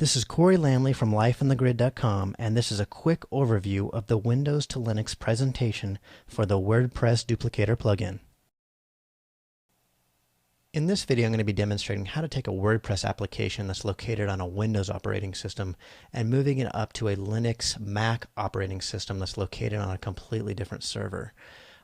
This is Corey Lamley from lifeinthegrid.com, and this is a quick overview of the Windows to Linux presentation for the WordPress Duplicator plugin. In this video, I'm going to be demonstrating how to take a WordPress application that's located on a Windows operating system and moving it up to a Linux Mac operating system that's located on a completely different server.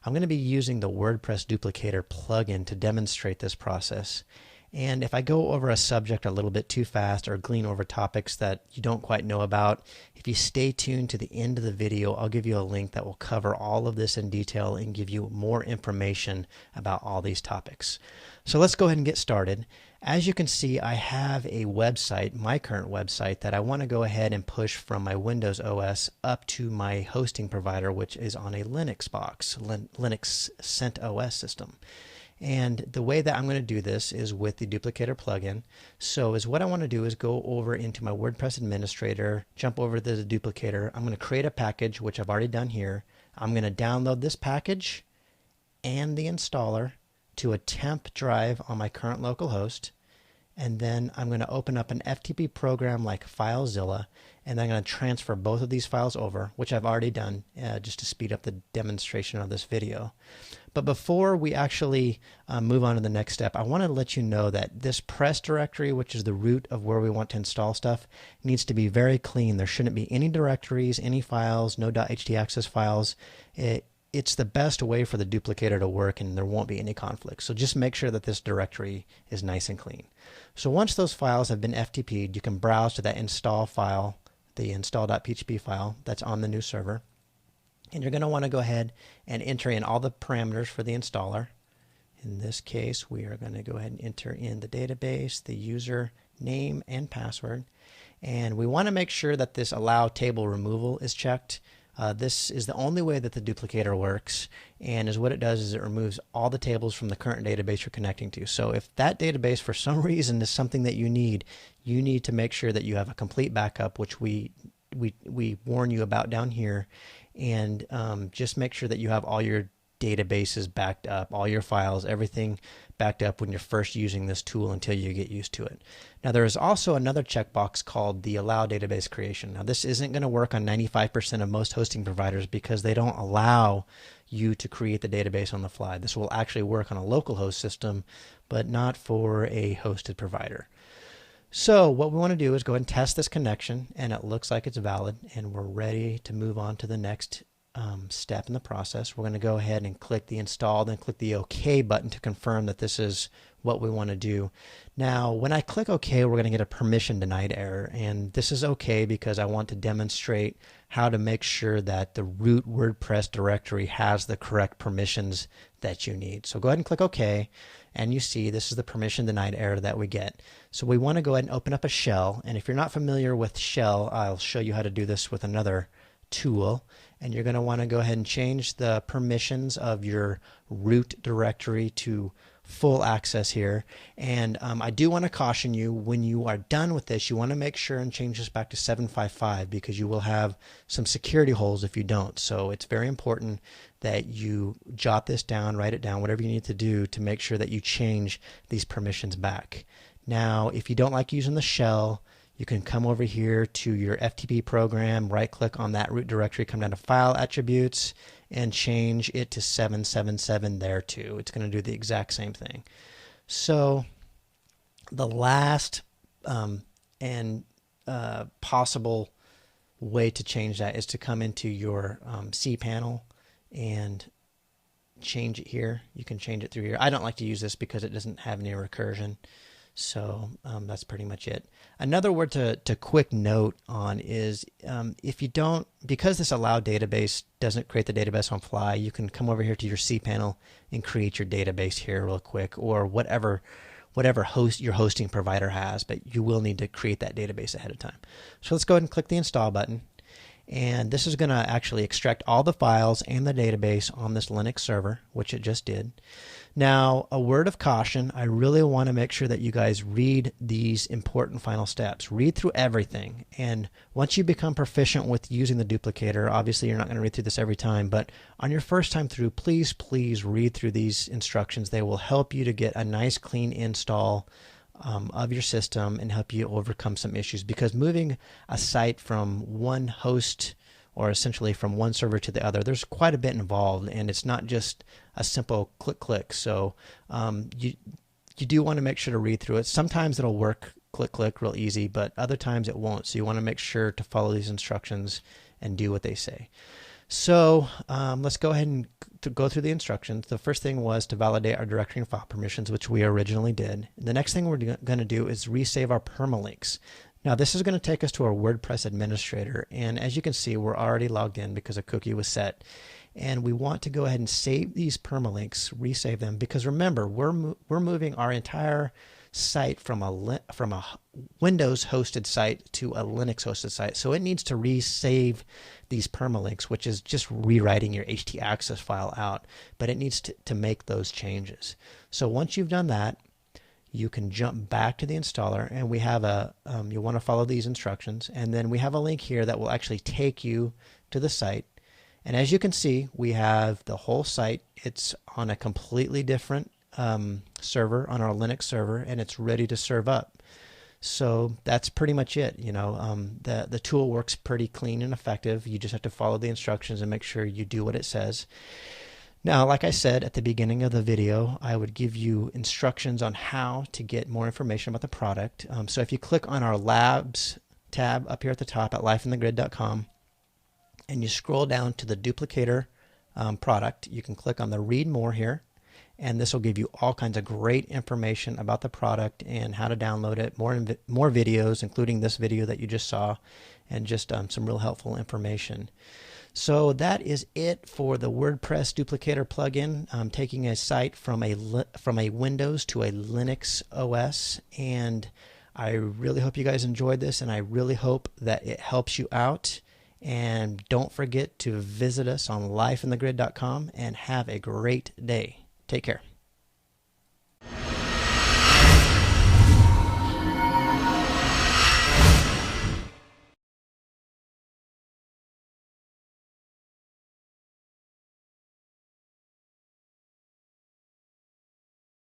I'm going to be using the WordPress Duplicator plugin to demonstrate this process. And if I go over a subject a little bit too fast or glean over topics that you don't quite know about, if you stay tuned to the end of the video, I'll give you a link that will cover all of this in detail and give you more information about all these topics. So let's go ahead and get started. As you can see, I have a website, my current website, that I want to go ahead and push from my Windows OS up to my hosting provider, which is on a Linux box, Linux CentOS system. And the way that I'm going to do this is with the Duplicator plugin. So what I want to do is go over into my WordPress administrator, jump over to the Duplicator. I'm going to create a package, which I've already done here. I'm going to download this package and the installer to a temp drive on my current local host. And then I'm going to open up an FTP program like FileZilla, and then I'm going to transfer both of these files over, which I've already done just to speed up the demonstration of this video. But before we actually move on to the next step, I want to let you know that this press directory, which is the root of where we want to install stuff, needs to be very clean. There shouldn't be any directories, any files, no .htaccess files. It's the best way for the Duplicator to work, and there won't be any conflicts. So just make sure that this directory is nice and clean. So once those files have been FTP'd, you can browse to that install file, the install.php file that's on the new server. And you're going to want to go ahead and enter in all the parameters for the installer. In this case, we are going to go ahead and enter in the database, the user name and password. And we want to make sure that this allow table removal is checked. This is the only way that the Duplicator works, and what it does is it removes all the tables from the current database you're connecting to. So if that database for some reason is something that you need to make sure that you have a complete backup, which we warn you about down here, and just make sure that you have all your databases backed up, all your files, everything backed up when you're first using this tool until you get used to it. Now there is also another checkbox called the Allow Database Creation. Now this isn't going to work on 95% of most hosting providers because they don't allow you to create the database on the fly. This will actually work on a local host system, but not for a hosted provider. So what we want to do is go ahead and test this connection, and it looks like it's valid, and we're ready to move on to the next step in the process. We're going to go ahead and click the install, then click the OK button to confirm that this is what we want to do. Now when I click OK, we're going to get a permission denied error, and this is okay because I want to demonstrate how to make sure that the root WordPress directory has the correct permissions that you need. So go ahead and click OK, and you see this is the permission denied error that we get. So we want to go ahead and open up a shell, and if you're not familiar with shell, I'll show you how to do this with another tool. And you're going to want to go ahead and change the permissions of your root directory to full access here. And I do want to caution you, when you are done with this, you want to make sure and change this back to 755 because you will have some security holes if you don't. So it's very important that you jot this down, write it down, whatever you need to do to make sure that you change these permissions back. Now, if you don't like using the shell, you can come over here to your FTP program, right click on that root directory, come down to File Attributes, and change it to 777 there too. It's going to do the exact same thing. So the last possible way to change that is to come into your cPanel and change it here. You can change it through here. I don't like to use this because it doesn't have any recursion. So that's pretty much it. Another word to quick note on is if you don't, because this allow database doesn't create the database on fly, you can come over here to your cPanel and create your database here real quick, or whatever host your hosting provider has, but you will need to create that database ahead of time. So let's go ahead and click the install button. And this is going to actually extract all the files and the database on this Linux server, which it just did. Now, a word of caution, I really want to make sure that you guys read these important final steps. Read through everything. And once you become proficient with using the Duplicator, obviously you're not going to read through this every time, but on your first time through, please read through these instructions. They will help you to get a nice clean install of your system and help you overcome some issues, because moving a site from one host, or essentially from one server to the other, there's quite a bit involved, and it's not just a simple click. So you do want to make sure to read through it. Sometimes it'll work click real easy, but other times it won't. So you want to make sure to follow these instructions and do what they say. So let's go ahead and go through the instructions. The first thing was to validate our directory and file permissions, which we originally did. The next thing we're going to do is resave our permalinks. Now this is going to take us to our WordPress administrator, and as you can see, we're already logged in because a cookie was set, and we want to go ahead and save these permalinks, resave them, because remember, we're moving our entire site from a Windows hosted site to a Linux hosted site, so it needs to resave these permalinks, which is just rewriting your htaccess file out, but it needs to make those changes. So once you've done that, you can jump back to the installer, and we have you'll want to follow these instructions, and then we have a link here that will actually take you to the site. And as you can see, we have the whole site. It's on a completely different server, on our Linux server, and it's ready to serve up. So that's pretty much it. The tool works pretty clean and effective. You just have to follow the instructions and make sure you do what it says. Now, like I said at the beginning of the video, I would give you instructions on how to get more information about the product. So if you click on our Labs tab up here at the top at lifeinthegrid.com, and you scroll down to the Duplicator product, you can click on the Read More here, and this will give you all kinds of great information about the product and how to download it, more videos, including this video that you just saw, and just some real helpful information. So that is it for the WordPress Duplicator plugin, taking a site from a Windows to a Linux OS. And I really hope you guys enjoyed this, and I really hope that it helps you out. And don't forget to visit us on lifeinthegrid.com, and have a great day. Take care.